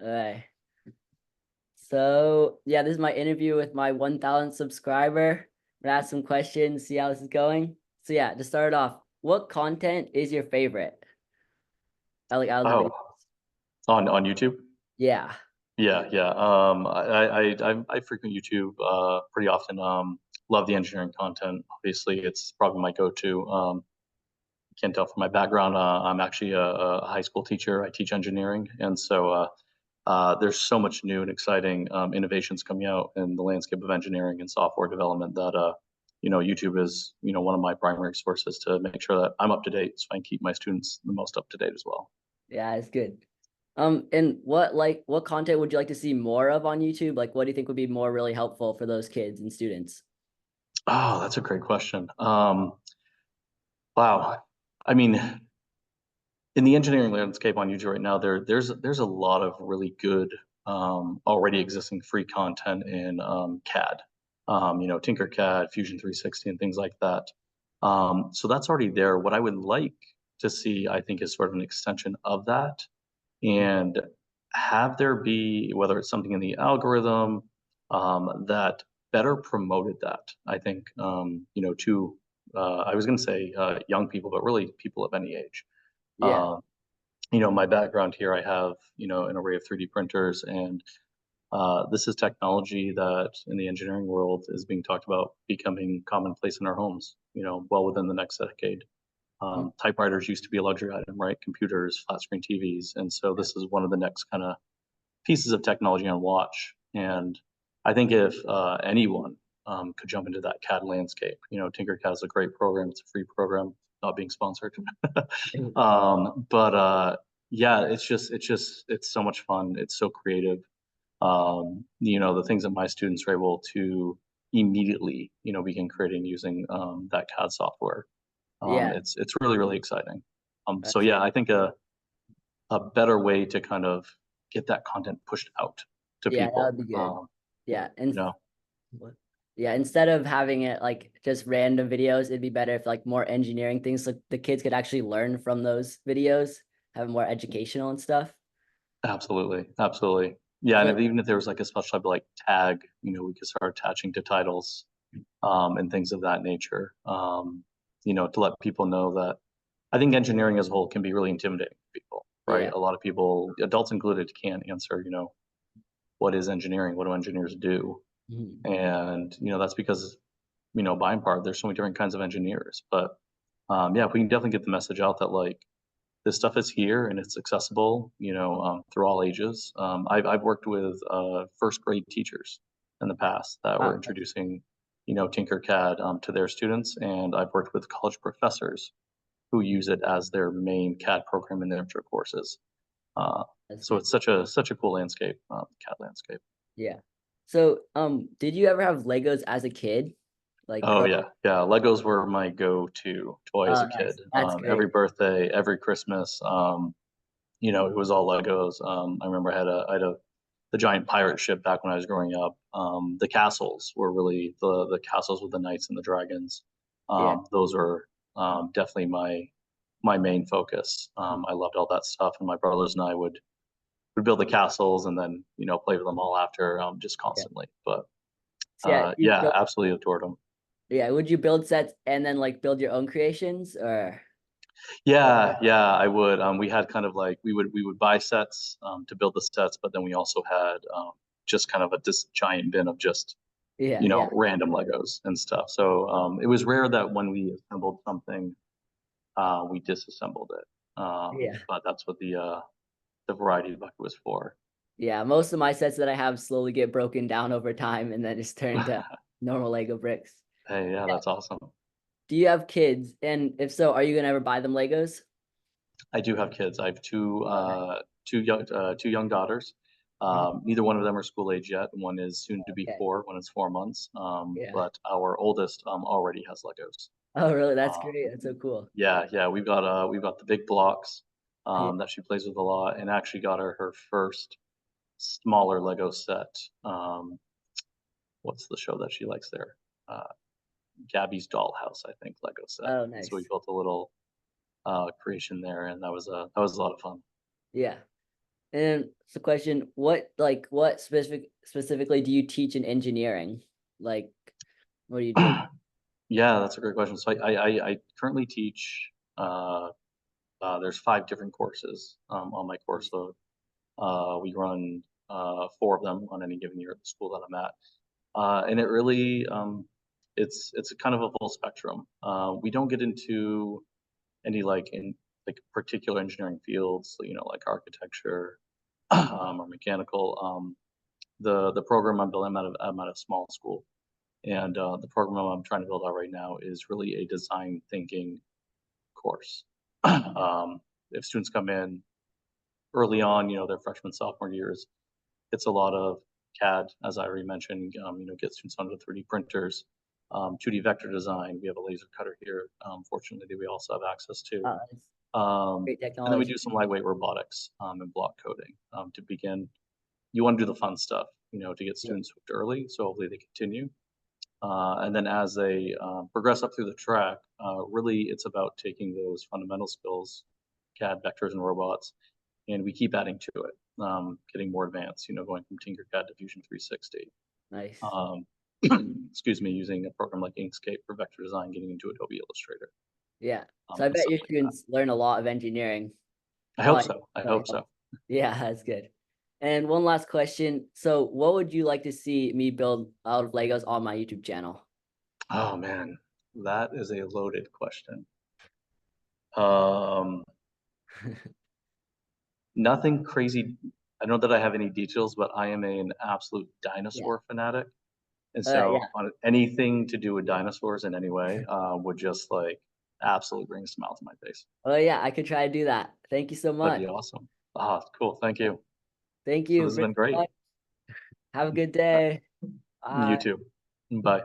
Alright. So yeah, this is my interview with my 1,000th subscriber. I'm gonna ask some questions, see how this is going. So yeah, to start off, what content is your favorite? Out of the video. Oh, on YouTube? Yeah. Yeah, yeah. I frequent YouTube pretty often. Love the engineering content. Obviously, it's probably my go-to. Can't tell from my background. I'm actually a high school teacher. I teach engineering, and so there's so much new and exciting innovations coming out in the landscape of engineering and software development that YouTube is one of my primary sources to make sure that I'm up to date, so I can keep my students the most up to date as well. Yeah, it's good. And what content would you like to see more of on YouTube? Like what do you think would be more really helpful for those kids and students? Oh, that's a great question. Wow. I mean, in the engineering landscape on YouTube right now, there's a lot of really good already existing free content in CAD. Tinkercad, Fusion 360, and things like that. So that's already there. What I would like to see, I think, is sort of an extension of that, and have there be, whether it's something in the algorithm that better promoted that. I think to I was going to say young people, but really people of any age. Yeah. Uh, my background here, I have, an array of 3D printers, and this is technology that in the engineering world is being talked about becoming commonplace in our homes, well within the next decade. Mm. Typewriters used to be a luxury item, right? Computers, flat screen TVs. And so this is one of the next kind of pieces of technology on watch. And I think if anyone could jump into that CAD landscape, Tinkercad is a great program. It's a free program, not being sponsored. But yeah, it's so much fun. It's so creative. The things that my students are able to immediately, begin creating using that CAD software. Yeah. It's really, really exciting. So That's yeah, I think a better way to kind of get that content pushed out to yeah, that people. would be good. Yeah. You know, What? Yeah, instead of having it like just random videos, it'd be better if like more engineering things so the kids could actually learn from those videos, have more educational and stuff. absolutely, absolutely. Yeah, and So even if there was like a special type of like tag, we could start attaching to titles and things of that nature. To let people know that I think engineering as a whole can be really intimidating for people, right? yeah. A lot of people, adults included, can't answer, what is engineering? What do engineers do? Mhm. And that's because by and part there's so many different kinds of engineers. But yeah, if we can definitely get the message out that like this stuff is here and it's accessible, through all ages. I've worked with first grade teachers in the past that were Wow, introducing, Tinkercad to their students, and I've worked with college professors who use it as their main CAD program in their intro courses. Uh, that's so good. it's such a cool landscape, CAD landscape. Yeah. So did you ever have Legos as a kid? Like Oh grow yeah, yeah. Legos were my go-to toy as Oh, a nice. kid. That's Every great. birthday, every Christmas, it was all Legos. I remember I had the giant pirate ship back when I was growing up. The castles were really the castles with the knights and the dragons. Yeah. Those were definitely my main focus. I loved all that stuff, and my brothers and I would build the castles and then play with them all after just Yeah. constantly. But So yeah, you yeah, built absolutely adored them. yeah, would you build sets and then like build your own creations or Yeah, yeah, I would. We had kind of like we would buy sets to build the sets, but then we also had just kind of this giant bin of just yeah, yeah. random Legos and stuff. So it was rare that when we assembled something, we disassembled it. Yeah. But that's what the variety bucket was for. Yeah, most of my sets that I have slowly get broken down over time and then just turn to normal Lego bricks. Hey, yeah, Yeah. that's awesome. Do you have kids? And if so, are you gonna ever buy them Legos? I do have kids. I have two Oh, nice. two young daughters. Mhm. Neither one of them are school age yet. One is soon to be Okay. 4. One is 4 months. Yeah. But our oldest already has Legos. Oh, really? That's Um, great. That's so cool. yeah, yeah, we've got the big blocks Yeah. that she plays with a lot, and actually got her first smaller Lego set. What's the show that she likes there? Uh, Gabby's Dollhouse, I think, Lego set. Oh, And so we nice. built a little creation there, and that was a lot of fun. Yeah. And it's a question, what specifically do you teach in engineering? Like, what do you do? Yeah, that's a great question. So I currently teach, there's 5 different courses, on my course load. We run, 4 of them on any given year at the school that I'm at. And it really, it's a kind of a full spectrum. We don't get into any like particular engineering fields, like architecture, or mechanical. The program I'm building, I'm at a small school, and the program I'm trying to build out right now is really a design thinking course. If students come in early on, their freshman, sophomore years, it's a lot of CAD, as I already mentioned, get students onto 3D printers, 2D vector design. We have a laser cutter here, fortunately, that we also have access to. It's Um, great and then we technology. do some lightweight robotics, and block coding, to begin. You want to do the fun stuff, to get Yeah. students hooked early, so hopefully they continue. And then as they progress up through the track, really it's about taking those fundamental skills, CAD, vectors, and robots, and we keep adding to it, getting more advanced, going from Tinkercad to Fusion 360. Nice. Um, excuse me, using a program like Inkscape for vector design, getting into Adobe Illustrator, Yeah. So I and bet stuff your like that. students learn a lot of engineering. I hope Probably, so. I probably hope so. helps. Yeah, that's good. And one last question. So what would you like to see me build out of Legos on my YouTube channel? Oh man, that is a loaded question. Um, Nothing crazy. I don't know that I have any details, but I am an absolute Yeah. dinosaur fanatic. And Yeah. so on anything to do with dinosaurs in any way, would just like absolutely bring a smile to my face. Oh yeah, I could try to do that. Thank you so That'd much. be awesome. Ah, cool. Thank you. Thank So you this has very been great. much. Have a good Uh, day. You Bye. too. Bye.